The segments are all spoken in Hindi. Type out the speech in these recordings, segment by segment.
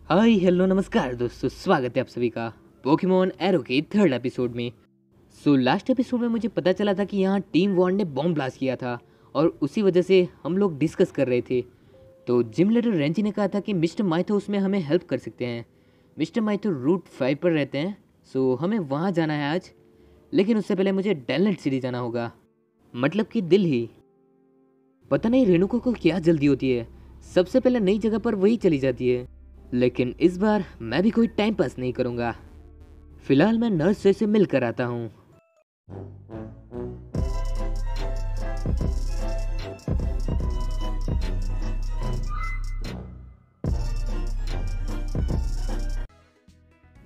हाय हेलो नमस्कार दोस्तों, स्वागत है आप सभी का पोकेमॉन एरो के थर्ड एपिसोड में। लास्ट एपिसोड में मुझे पता चला था कि यहाँ टीम वॉन्ड ने बॉम्ब ब्लास्ट किया था और उसी वजह से हम लोग डिस्कस कर रहे थे। तो जिम लीडर रेंजी ने कहा था कि मिस्टर माइथो उसमें हमें हेल्प कर सकते हैं। मिस्टर माइथो रूट 5 पर रहते हैं, हमें वहाँ जाना है आज। लेकिन उससे पहले मुझे डेलनेट सिटी जाना होगा, मतलब कि दिल्ली। पता नहीं रेणुका को क्या जल्दी होती है, सबसे पहले नई जगह पर वही चली जाती है। लेकिन इस बार मैं भी कोई टाइम पास नहीं करूंगा। फिलहाल मैं नर्स से मिलकर आता हूँ।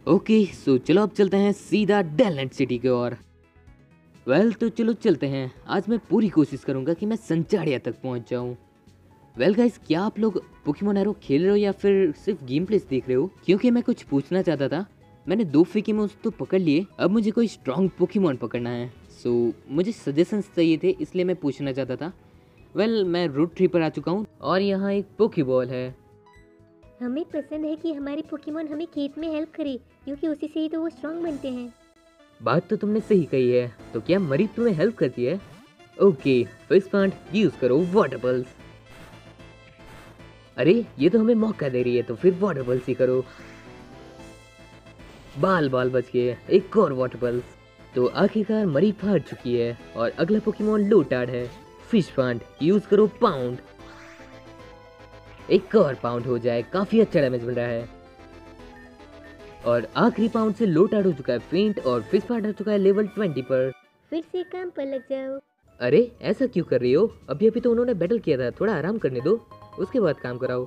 ओके, चलो अब चलते हैं सीधा डेलनेट सिटी की ओर। तो चलो चलते हैं। आज मैं पूरी कोशिश करूंगा कि मैं संचारिया तक पहुंच जाऊं। गाइस, क्या आप लोग पोकेमॉन एरो खेल रहे हो या फिर सिर्फ गेम प्लेस देख रहे हो? क्योंकि मैं कुछ पूछना चाहता था। मैंने 2 पोकेमॉन्स तो पकड़ लिए, अब मुझे कोई स्ट्रॉन्ग पोकेमॉन पकड़ना है। मुझे सजेशंस चाहिए थे, इसलिए मैं पूछना चाहता था। मैं रूट 3 पर आ चुका हूँ और यहाँ एक पोकेबॉल है। हमें पसंद है कि हमारे पोकेमॉन हमें खेत में हेल्प करे, क्योंकि उसी से ही तो वो स्ट्रांग बनते हैं। बात तो तुमने सही कही है। तो क्या मरी तुम्हें हेल्प करती है? ओके, फिश प्लांट यूज करो वाटर पल्स। अरे ये तो हमें मौका दे रही है, तो फिर वाटर पल्स ही करो। बाल बच गए, एक और वाटर पल्स। तो आखिरकार मरी फाड़ चुकी है और अगला पोकेमॉन लोटार्ड है। फिश प्लांट यूज करो पाउंड। एक और पाउंड हो जाए, काफी अच्छा डैमेज मिल रहा है। और आखिरी पाउंड से लोटार्ड हो चुका है फेंट और फिश प्लांट हो चुका है लेवल 20 पर। फिर से काम पर लग जाओ। अरे ऐसा क्यों कर रही हो? अभी तो उन्होंने बैटल किया था, थोड़ा आराम करने दो, उसके बाद काम कराओ।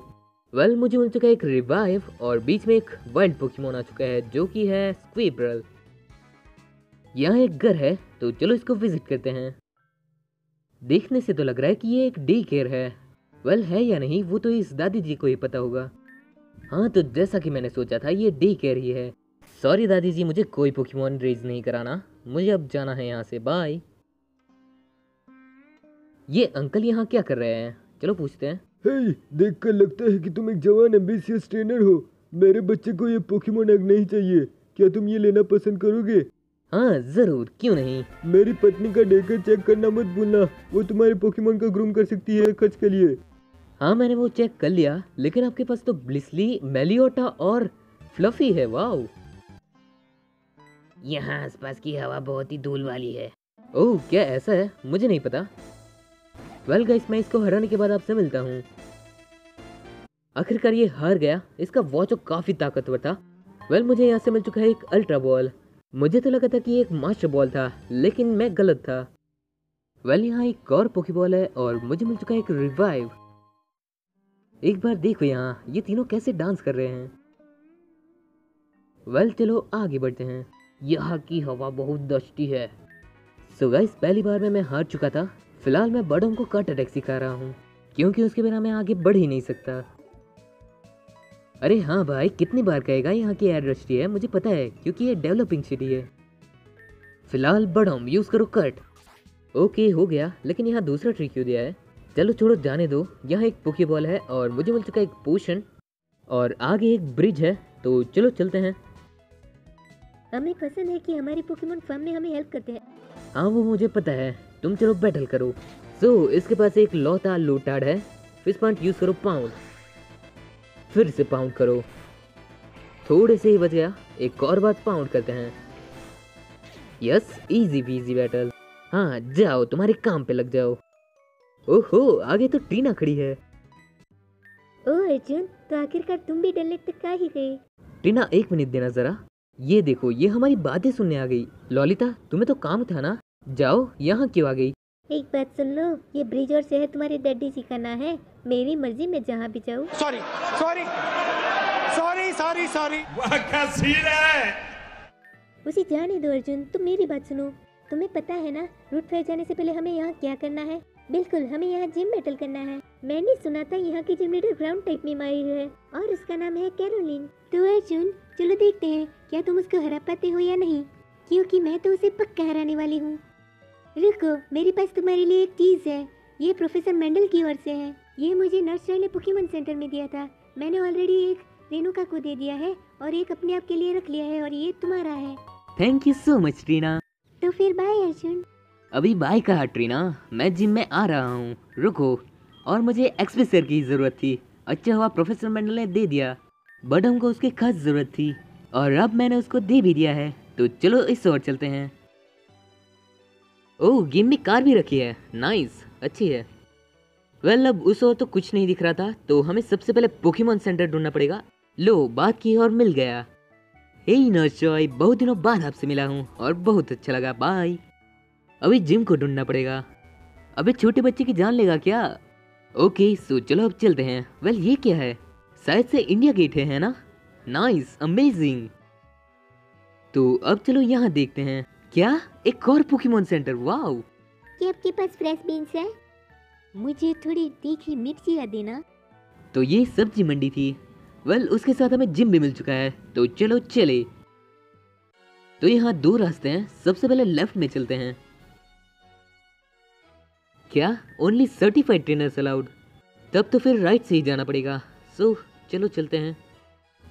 मुझे मिल चुका है एक रिवाइव और बीच में एक वाइल्ड पोकेमॉन आ चुका है जो कि है स्क्वीब्रल। यहाँ एक घर है, तो चलो इसको विजिट करते हैं। देखने से तो लग रहा है कि ये एक डे केयर है। है या नहीं वो तो इस दादी जी को ही पता होगा। हाँ, तो जैसा कि मैंने सोचा था, ये डे केयर ही है। सॉरी दादी जी, मुझे कोई पोकेमॉन रेज नहीं कराना, मुझे अब जाना है यहाँ से, बाय। ये अंकल यहाँ क्या कर रहे हैं? चलो पूछते हैं। हे, देखकर लगता है कि तुम एक जवान एम्बिशियस ट्रेनर हो। मेरे बच्चे को ये पोकेमॉन एग नहीं चाहिए। क्या तुम ये लेना पसंद करोगे? हाँ जरूर, क्यों नहीं। मेरी पत्नी का डेकर चेक करना मत भूलना, वो तुम्हारे पोकेमॉन का ग्रूम कर सकती है खर्च के लिए। हाँ मैंने वो चेक कर लिया, लेकिन आपके पास तो ब्लिसली, मेलियोटा और फ्लफी है। वाओ, यहाँ आसपास की हवा बहुत ही धूल वाली है। ओह क्या ऐसा है? मुझे नहीं पता। गाइस, मैं इसको हराने के बाद आपसे मिलता हूँ। आखिरकार ये हार गया। इसका वॉच काफी ताकतवर था। मुझे यहाँ से मिल चुका है एक अल्ट्रा बॉल। मुझे तो लगा था कि एक मास्टर बॉल था, लेकिन मैं गलत था। यहाँ एक और पोकेबॉल है और मुझे मिल चुका है एक रिवाइव। एक बार देखो यहाँ ये तीनों कैसे डांस कर रहे हैं। चलो आगे बढ़ते हैं। यहाँ की हवा बहुत दस्ती है। गाइस, पहली बार में मैं हार चुका था। फिलहाल मैं बड़ों को कट अटैक सिखा रहा हूँ, क्योंकि उसके बिना मैं आगे बढ़ ही नहीं सकता। अरे हाँ भाई, कितनी बार कहेगा यहाँ की एयर रस्टी है, मुझे पता है क्योंकि ये डेवलपिंग सिटी है। फिलहाल बड़ों यूज करो कट। ओके हो गया, लेकिन यहाँ दूसरा ट्रिक क्यों दिया है? चलो छोड़ो, जाने दो। यहाँ एक पोकेबॉल है और मुझे मिल चुका है एक पोशन और आगे एक ब्रिज है, तो चलो चलते हैं। हमें पसंद है कि हमारे पोकेमॉन फार्म में हमें हेल्प करते हैं। हाँ वो मुझे पता है, तुम चलो बैटल करो। इसके पास एक लौता लोटार्ड है। फिश प्लांट यूज करो पाउंड। फिर से पाउंड करो, थोड़े से ही बच गया, एक और बार पाउंड करते हैं। Yes, easy PG battle. हाँ जाओ, तुम्हारे काम पे लग जाओ। ओहो, आगे तो टीना खड़ी है। ओह अर्जुन, तो आखिरकार तुम भी डेलनेट तक आ ही गए। टीना एक मिनट देना जरा। ये देखो, ये हमारी बातें सुनने आ गई। लॉलिता, तुम्हें तो काम था ना, जाओ, यहाँ क्यों आ गई? एक बात सुन लो, ये ब्रिज और शहर तुम्हारे डैडी जी का ना है। मेरी मर्जी में जहाँ भी जाऊँ। Sorry sorry sorry sorry sorry, वाह क्या सीन है। उसे जाने दो अर्जुन, तुम मेरी बात सुनो। तुम्हें पता है ना रूट 5 जाने से पहले हमें यहाँ क्या करना है? बिल्कुल, हमें यहाँ जिम बैटल करना है। मैंने सुना था यहाँ की जिम लीडर ग्राउंड टाइप में माहिर है और उसका नाम है कैरोलिन। तो अर्जुन चलो देखते हैं क्या तुम उसको हरा पाते हो या नहीं, क्योंकि मैं तो उसे पक्का हराने वाली हूँ। रुको, मेरे पास तुम्हारे लिए एक चीज है। ये प्रोफेसर मेंडल की ओर से है। ये मुझे नर्सरी ने पोकेमॉन सेंटर में दिया था। मैंने ऑलरेडी एक रेणुका को दे दिया है और एक अपने आप के लिए रख लिया है और ये तुम्हारा है। Thank you so much Trina. तो फिर बाय अर्जुन। अभी बाय कहा ट्रीना, मैं जिम में आ रहा हूँ, रुको। और मुझे एक्सप्रेसर की ज़रूरत थी। अच्छा हुआ प्रोफेसर मेंडल ने दे दिया, बट हमको उसकी खास ज़रूरत थी और अब मैंने उसको दे भी दिया है। तो चलो इस ओर चलते हैं। ओह, गेम में कार भी रखी है, नाइस, अच्छी है। वेल, अब उस ओर तो कुछ नहीं दिख रहा था, तो हमें सबसे पहले पोकेमॉन सेंटर ढूंढना पड़ेगा। लो, बात की और मिल गया। हे नर्सॉय, बहुत दिनों बाद आपसे मिला हूँ और बहुत अच्छा लगा, बाय। अभी जिम को ढूंढना पड़ेगा। अबे छोटे बच्चे की जान लेगा क्या? ओके, सो चलो अब चलते हैं। वेल, ये क्या है? शायद से इंडिया गेट है ना? Nice, amazing. तो अब चलो यहाँ देखते हैं। क्या? एक और पोकेमॉन सेंटर, वाओ। क्या आपके पास फ्रेश बीन्स है? मुझे थोड़ी तीखी मिर्चियाँ देना। तो ये सब्जी मंडी थी। वेल, उसके साथ हमें जिम भी मिल चुका है, तो चलो चले। तो यहाँ दो रास्ते हैं, सबसे पहले लेफ्ट में चलते हैं। क्या? Only certified trainers allowed? तब तो फिर राइट से ही जाना पड़ेगा। सो चलो चलते हैं।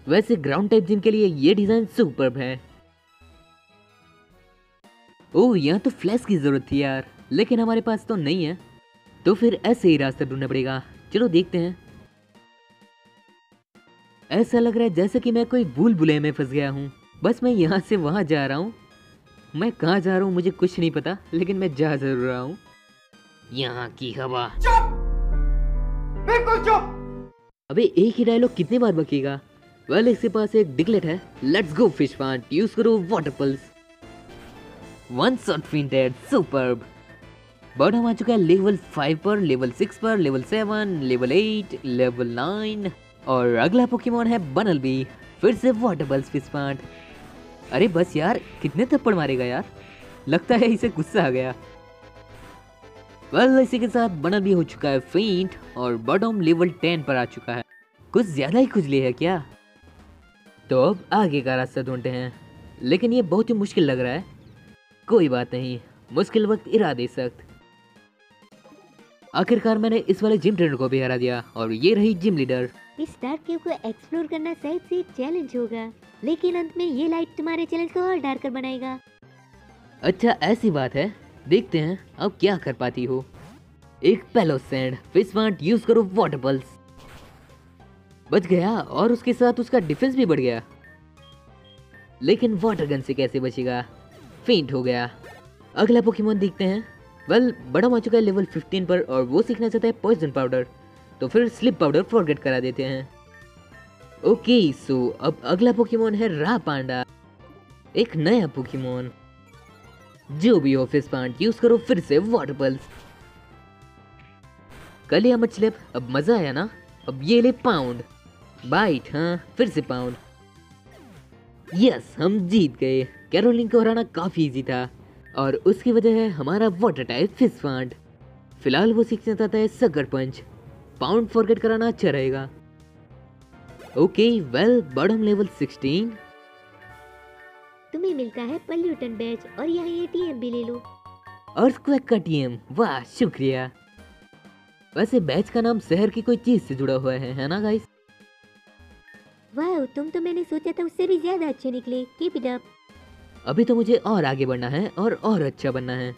वैसे ग्राउंड टाइप जिम के लिए ये डिजाइन सुपर्ब है। ओह, यहाँ तो फ्लैश की जरूरत थी यार, लेकिन हमारे पास तो नहीं है, तो फिर ऐसे ही रास्ता ढूंढना पड़ेगा। चलो देखते हैं। ऐसा लग रहा है जैसे कि मैं कोई भूल भुलैया में फंस गया हूँ। बस मैं यहाँ से वहाँ जा रहा हूँ। मैं कहाँ जा रहा हूँ मुझे कुछ नहीं पता, लेकिन मैं जा जरूर रहा हूँ। यहाँ की हवा। बिल्कुल चुप। अबे एक ही डायलॉग कितनी बार बकेगा? वेल, इसके पास एक डिगलेट है। Let's go fish pond, use करो water pulse. One shot fainted, superb. But हम आ चुका है लेवल 5 पर, लेवल 6 पर, लेवल 7, लेवल 8, लेवल 9 और अगला पोकेमॉन है बनलबी। फिर से वाटर पल्स फिश पॉन्ड। अरे बस यार, कितने थप्पड़ मारेगा यार? लगता है इसे गुस्सा आ गया। वेल, इसी के साथ बनलबी हो चुका है फेंट और बॉटम लेवल 10 पर आ चुका है। कुछ ज्यादा ही खुजली है क्या? तो अब आगे का रास्ता ढूंढते हैं, लेकिन ये बहुत ही मुश्किल लग रहा है। कोई बात नहीं, मुश्किल वक्त इरादे सख्त। आखिरकार मैंने इस वाले जिम ट्रेनर को भी हरा दिया और ये रही जिम लीडर। इस डार्क केव को एक्सप्लोर करना शायद से एक चैलेंज होगा, लेकिन अंत में ये लाइट तुम्हारे चैलेंज को और डार्कर बनाएगा। अच्छा, ऐसी बात है, देखते हैं अब क्या कर पाती हो। एक पेलो सैंड, फिश पॉन्ड, यूज करो वाटर पल्स। बच गया और उसके साथ उसका डिफेंस भी बढ़ गया, लेकिन वाटर गन से कैसे बचेगा? फेंट हो गया। अगला पोकेमॉन देखते हैं। वेल, बड़ा आ चुका है लेवल 15 पर और वो सीखना चाहता है पॉइजन पाउडर, तो फिर स्लिप पाउडर फॉरगेट करा देते हैं। ओके, सो अब अगला पोकेमॉन है रा पांडा, एक नया पोकेमॉन। जो भी हो फिश पॉन्ड, यूज करो फिर से वाटर पल्स। कर लिया मछलिप, अब मजा आया ना? अब ये ले पाउंड बाइट। हाँ, फिर से पाउंड। यस, हम जीत गए। कैरोलिन को हराना काफी इजी था और उसकी वजह है हमारा वाटर टाइप फिश पॉन्ड। फिलहाल वो सीखना चाहता है सगर पंच। पाउंड फॉरगेट कराना अच्छा रहेगा। Okay, well, bottom level 16। तुम्हें मिलता है पल्यूटन बैच और यहाँ ये टीएम भी ले लो। अर्थक्वेक का टीएम, वाह शुक्रिया। वैसे बैच का नाम शहर की कोई चीज से जुड़ा हुआ है ना गाइस? वाह, तुम तो मैंने सोचा था उससे भी ज्यादा अच्छे निकले। Keep it up. अभी तो मुझे और आगे बढ़ना है और अच्छा बनना है।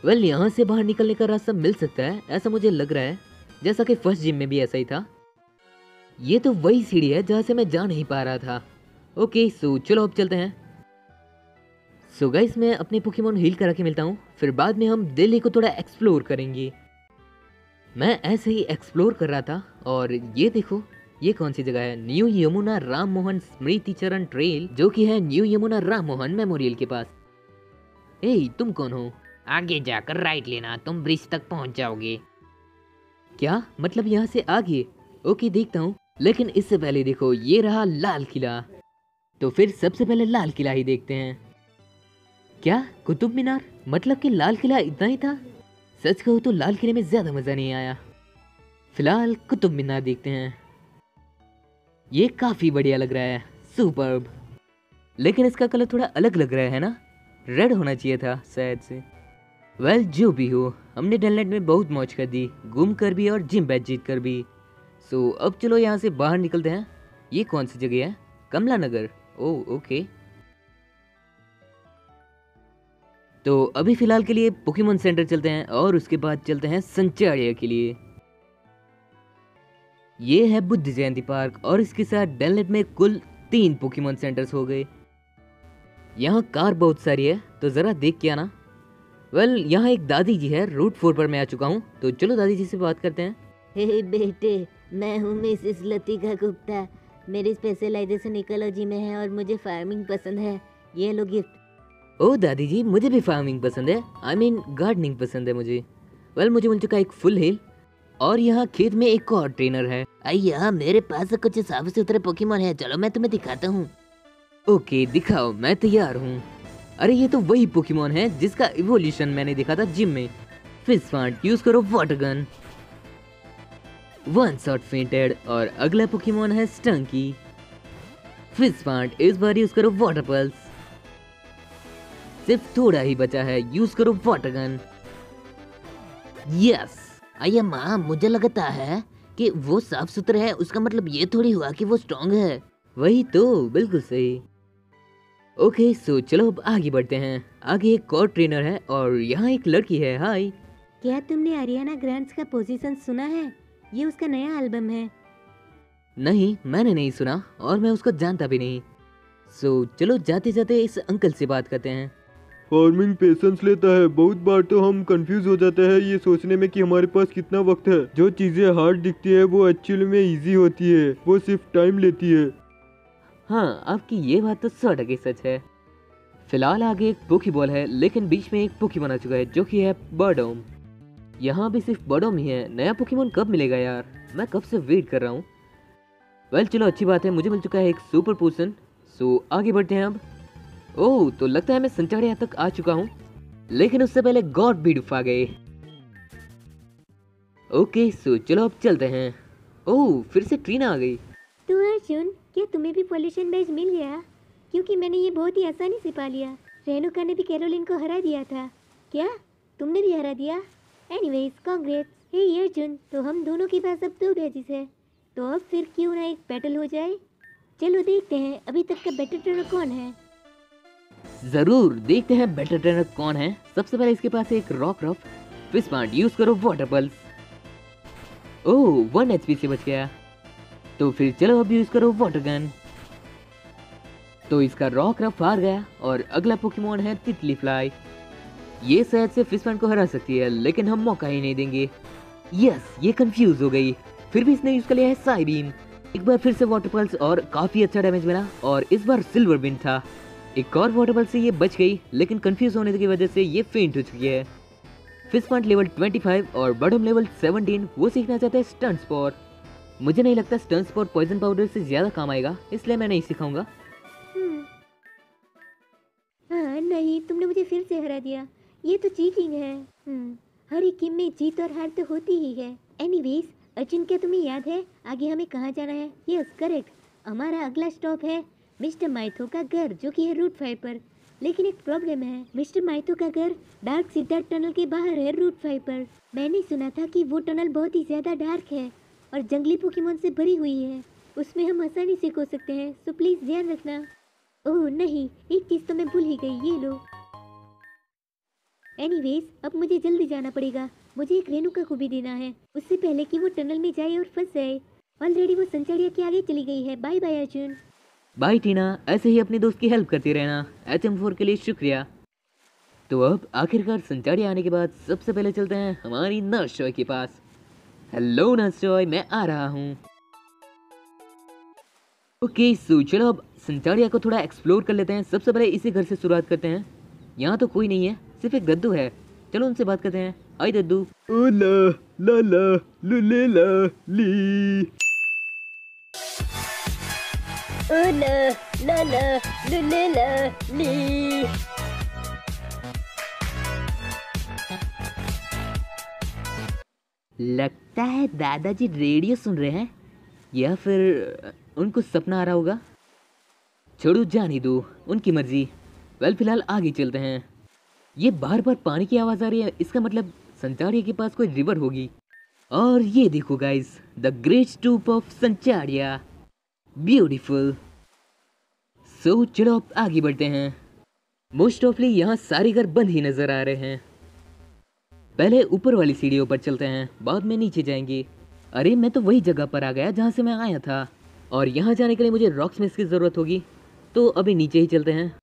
वेल, यहाँ से बाहर निकलने का रास्ता मिल सकता है, ऐसा मुझे लग रहा है, जैसा कि फर्स्ट जिम में भी ऐसा ही था। ये तो वही सीढ़ी है जहाँ से मैं जा नहीं पा रहा था। ओके, सो चलो अब चलते हैं। सो गाइस, मैं अपने पोकेमॉन हील करा के मिलता हूँ, फिर बाद में हम दिल्ली को थोड़ा एक्सप्लोर करेंगे। मैं ऐसे ही एक्सप्लोर कर रहा था और ये देखो, ये कौन सी जगह है? न्यू यमुना राम मोहन स्मृति चरण ट्रेल, जो कि है न्यू यमुना राम मोहन मेमोरियल के पास। ए, तुम कौन हो? आगे जाकर राइट लेना, तुम ब्रिज तक पहुंच जाओगे। क्या मतलब यहाँ से आगे? ओके, देखता हूँ, लेकिन इससे पहले देखो, ये रहा लाल किला। तो फिर सबसे पहले लाल किला ही देखते हैं। क्या कुतुब मीनार? मतलब कि लाल किला इतना ही था? सच कहूँ तो लाल किले में ज्यादा मजा नहीं आया। फिलहाल कुतुब मीनार देखते हैं। ये काफी बढ़िया लग रहा है, सुपर्ब। लेकिन इसका कलर थोड़ा अलग लग रहा है ना? रेड होना चाहिए था शायद से। वेल, जो भी हो, हमने डेनलैंड में बहुत मौज कर दी, घूम कर भी और जिम बैच जीत कर भी। सो अब चलो यहाँ से बाहर निकलते हैं। ये कौन सी जगह है? कमला नगर। Oh okay. तो अभी फिलहाल के लिए पोकेमॉन सेंटर चलते हैं और उसके बाद चलते हैं संचारिया के लिए। ये है बुद्ध जयंती पार्क और इसके साथ डेलनेट में कुल 3 पोकेमॉन सेंटर्स हो गए। यहाँ कार बहुत सारी है तो जरा देख के आना। वेल यहाँ एक दादी जी है, रूट 4 पर मैं आ चुका हूँ, तो चलो दादी जी से बात करते हैं। हे बेटे, मैं हूँ मिसेस लतिका गुप्ता। मेरी स्पेशलाइजेशन इकोलॉजी में है और मुझे फार्मिंग पसंद है। ये लो गिफ्ट। ओ दादी जी, मुझे भी फार्मिंग पसंद है, आई मीन गार्डनिंग पसंद है मुझे। वेल मुझे मिल चुका एक फुल हिल और यहाँ खेत में एक और ट्रेनर है। अय्या, मेरे पास कुछ साफ सुथरे पोकेमॉन है, चलो मैं तुम्हें दिखाता हूँ। ओके दिखाओ, मैं तैयार हूँ। अरे ये तो वही पोकेमॉन है जिसका इवोल्यूशन मैंने देखा था जिम में। फिस्टफांट, यूज करो वाटर गन। 1 शॉट फेंटेड और अगला पोकेमॉन है स्टंकी। फिस्टफांट, इस बार यूज करो वाटर पल्स। सिर्फ थोड़ा ही बचा है, यूज करो वाटर गन। यस। अय्या माँ, मुझे लगता है कि वो साफ सुथरा है, उसका मतलब ये थोड़ी हुआ कि वो स्ट्रॉन्ग है। वही तो, बिल्कुल सही। ओके सो चलो अब आगे बढ़ते हैं। आगे एक और ट्रेनर है और यहाँ एक लड़की है। हाय। क्या तुमने अरियाना ग्रांड्स का पोजीशन सुना है? ये उसका नया एल्बम है। नहीं, मैंने नहीं सुना और मैं उसको जानता भी नहीं। सो चलो जाते जाते इस अंकल से बात करते हैं। फार्मिंग पेशेंस लेता है। बहुत बार तो हम कंफ्यूज हो जाते हैं ये सोचने में कि हमारे पास कितना वक्त है। जो चीजें हार्ड दिखती है वो एक्चुअली में इजी होती है, वो सिर्फ टाइम लेती है। हाँ, आपकी ये बात तो 100% सच है। फिलहाल आगे एक पोकेबॉल है लेकिन बीच में एक पोकेमॉन आ चुका है जो कि है बर्डोम। यहाँ भी सिर्फ बर्डोम ही है। नया पोकेमॉन कब मिलेगा यार, मैं कब से वेट कर रहा हूँ। वेल चलो अच्छी बात है, मुझे मिल चुका है एक सुपर पोशन। सो आगे बढ़ते हैं अब। ओह, तो लगता है मैं संचारिया तक आ चुका हूँ, लेकिन उससे पहले गॉड बीडुफ आ गए। ओके सो चलो अब चलते हैं। ओह, फिर से ट्रीना आ गई। तो अर्जुन, क्या तुम्हें भी पॉल्यूशन बैज मिल गया? क्योंकि मैंने ये बहुत ही आसानी से पा लिया। रेणुका ने भी कैरोलिन को हरा दिया था। क्या तुमने भी हरा दिया? Anyways congrats. हे अर्जुन, तो हम दोनों के पास अब 2 बैजेस है, तो अब फिर क्यों ना एक बैटल हो जाए। चलो देखते हैं अभी तक का बेटर ट्रेनर कौन है। जरूर देखते हैं बेटर ट्रेनर कौन है। सबसे पहले इसके पास एक रॉक रफ। फिस्टफांट, यूज करो वाटर पल्स। ओह, 1 HP से बच गया। तो फिर चलो अब यूज करो वाटर गन। तो इसका रॉक रफ हार गया और अगला पोकेमॉन है तितली फ्लाई। ये शायद से फिस्टफांट को हरा सकती है लेकिन हम मौका ही नहीं देंगे। यस, ये कंफ्यूज हो गई। फिर भी इसने यूज कर लिया है साई बीम। एक बार फिर से वाटर पल्स और काफी अच्छा डैमेज मिला और इस बार सिल्वर बिन था। एक और वाटर पल्स से ये बच गई लेकिन कंफ्यूज होने की वजह से ये फेंट हो चुकी है। फिस्टफांट लेवल 25 और बर्डोम लेवल 17, वो सीखना चाहते हैं स्टन स्पॉर। मुझे नहीं लगता स्टन स्पॉर पॉइजन पाउडर से ज्यादा काम आएगा, इसलिए मैं नहीं सिखाऊंगा। हाँ नहीं, तुमने मुझे फिर से हरा दिया। ये तो चीटिंग है। हर एक गेम में जीत और हार तो होती ही है। एनीवेज अर्जुन, क्या तुम्हें याद है आगे हमें कहाँ जाना है? यस करेक्ट, हमारा अगला स्टॉप है मिस्टर माइथो का घर, जो कि है रूट 5 पर। लेकिन एक प्रॉब्लम है, मिस्टर माइथो का घर डार्क सिद्धार्थ टनल के बाहर है रूट 5 पर। मैंने सुना था कि वो टनल बहुत ही ज्यादा डार्क है और जंगली पोकेमॉन से भरी हुई है। उसमें हम आसानी से खो सकते हैं, सो प्लीज ध्यान रखना। ओह नहीं, एक चीज तो मैं भूल ही गई, ये लो। एनीवेज अब मुझे जल्दी जाना पड़ेगा। मुझे एक रेणुका को भी देना है उससे पहले कि वो टनल में जाए और फंस जाए। ऑलरेडी वो संचारिया के आगे चली गई है। Bye bye Arjun. Bye Tina, ऐसे ही अपने दोस्त की हेल्प करती रहना। HM4 के लिए शुक्रिया। तो अब आखिरकार संचारिया आने के बाद सबसे पहले चलते हैं हमारी नर्स जॉय के पास। हेलो नर्स जॉय, मैं आ रहा हूँ। ओके सो चलो अब संचारिया को थोड़ा एक्सप्लोर कर लेते हैं। सबसे पहले इसी घर से शुरुआत करते हैं। यहाँ तो कोई नहीं है, सिर्फ एक दद्दू है। चलो उनसे बात करते हैं। आई दद्दू। ओ ला ला ला लुले ला ली। ओ ला ला ला लुले ला ली। लगता है दादाजी रेडियो सुन रहे हैं या फिर उनको सपना आ रहा होगा। छोड़ो, जाने दो, उनकी मर्जी। वेल फिलहाल आगे चलते हैं। ये बार बार पानी की आवाज़ आ रही है, इसका मतलब संचारिया के पास कोई रिवर होगी। और ये देखो guys, the great stupa of Sancharia. Beautiful. So चलो अब आगे बढ़ते हैं। मोस्ट ऑफली यहाँ सारे घर बंद ही नजर आ रहे हैं। पहले ऊपर वाली सीढ़ियों पर चलते हैं, बाद में नीचे जाएंगे। अरे मैं तो वही जगह पर आ गया जहाँ से मैं आया था, और यहाँ जाने के लिए मुझे रॉकस्मिथ की जरूरत होगी, तो अभी नीचे ही चलते हैं।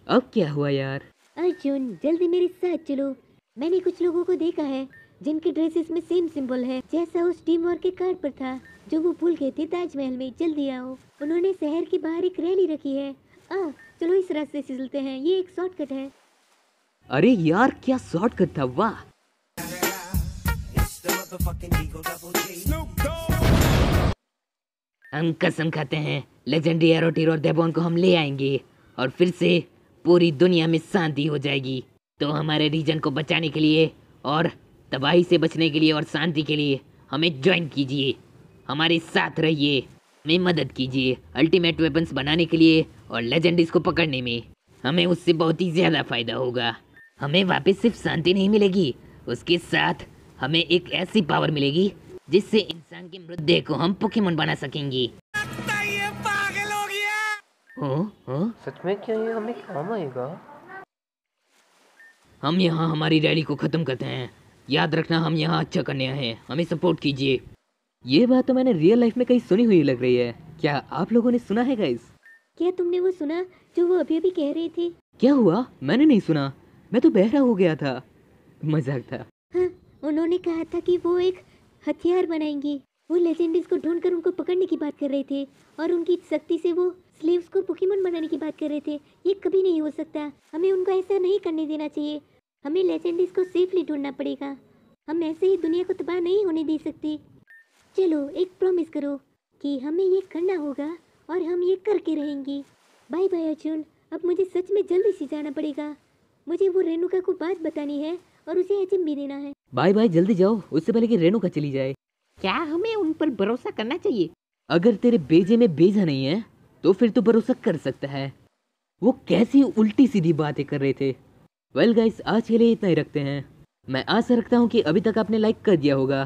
अब क्या हुआ यार? अर्जुन जल्दी मेरे साथ चलो। मैंने कुछ लोगों को देखा है जिनके ड्रेसेस में सेम सिंबल है जैसा उस टीम वॉर के कार्ड पर था जो वो भूल गए थे ताजमहल में। जल्दी आओ। उन्होंने शहर के बाहर एक रैली रखी है। चलो इस रास्ते से चलते हैं, ये एक शॉर्टकट है। अरे यार क्या शॉर्टकट था, वाह। हम कसम खाते हैं लेजेंडरी एरो टीर और डेबॉन को हम ले आएंगे और फिर से पूरी दुनिया में शांति हो जाएगी। तो हमारे रीजन को बचाने के लिए और तबाही से बचने के लिए और शांति के लिए हमें ज्वाइन कीजिए, हमारे साथ रहिए, हमें मदद कीजिए अल्टीमेट वेपन्स बनाने के लिए और लेजेंडरीज को पकड़ने में। हमें उससे बहुत ही ज़्यादा फायदा होगा। हमें वापस सिर्फ शांति नहीं मिलेगी, उसके साथ हमें एक ऐसी पावर मिलेगी जिससे इंसान के मृतदेह को हम पोकेमोन बना सकेंगे। ये पागल हो गया। सच में क्या ये हमें काम आएगा? हम यहाँ हमारी रैली को खत्म करते हैं। याद रखना हम यहाँ अच्छा करने आए हैं, हमें सपोर्ट कीजिए। ये बात तो मैंने रियल लाइफ में कहीं सुनी हुई लग रही है। क्या आप लोगों ने सुना है गाइस? क्या तुमने वो सुना जो वो अभी अभी कह रहे थे? क्या हुआ? मैंने नहीं सुना, मैं तो बहरा हो गया था। मजाक था। हाँ, उन्होंने कहा था कि वो एक हथियार बनाएंगे। वो लेजेंडरीज को ढूंढकर उनको पकड़ने की बात कर रहे थे और उनकी शक्ति से वो स्लेव्स को पोकेमोन बनाने की बात कर रहे थे। ये कभी नहीं हो सकता, हमें उनको ऐसा नहीं करने देना चाहिए। हमें लेजेंडरीज को सेफली ढूंढना पड़ेगा। हम ऐसे ही दुनिया को तबाह नहीं होने दे सकते। चलो एक प्रॉमिस करो कि हमें ये करना होगा और हम ये करके रहेंगे। बाय बाय अर्जुन, अब मुझे सच में जल्दी से जाना पड़ेगा। मुझे वो रेणुका को बात बतानी है और उसे एचएम भी देना है। बाय बाय, जल्दी जाओ, उससे पहले कि रेणुका चली जाए। क्या हमें उन पर भरोसा करना चाहिए? अगर तेरे बेजे में बेजा नहीं है तो फिर तो भरोसा कर सकता है। वो कैसी उल्टी सीधी बातें कर रहे थे। वेल गाइस, आज के लिए इतना ही रखते हैं। मैं आशा रखता हूँ कि अभी तक आपने लाइक कर दिया होगा।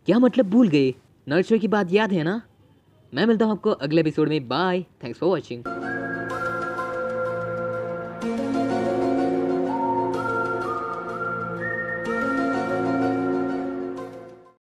क्या मतलब भूल गए? नर्सरी की बात याद है ना? मैं मिलता हूँ आपको अगले एपिसोड में। Bye, thanks for watching.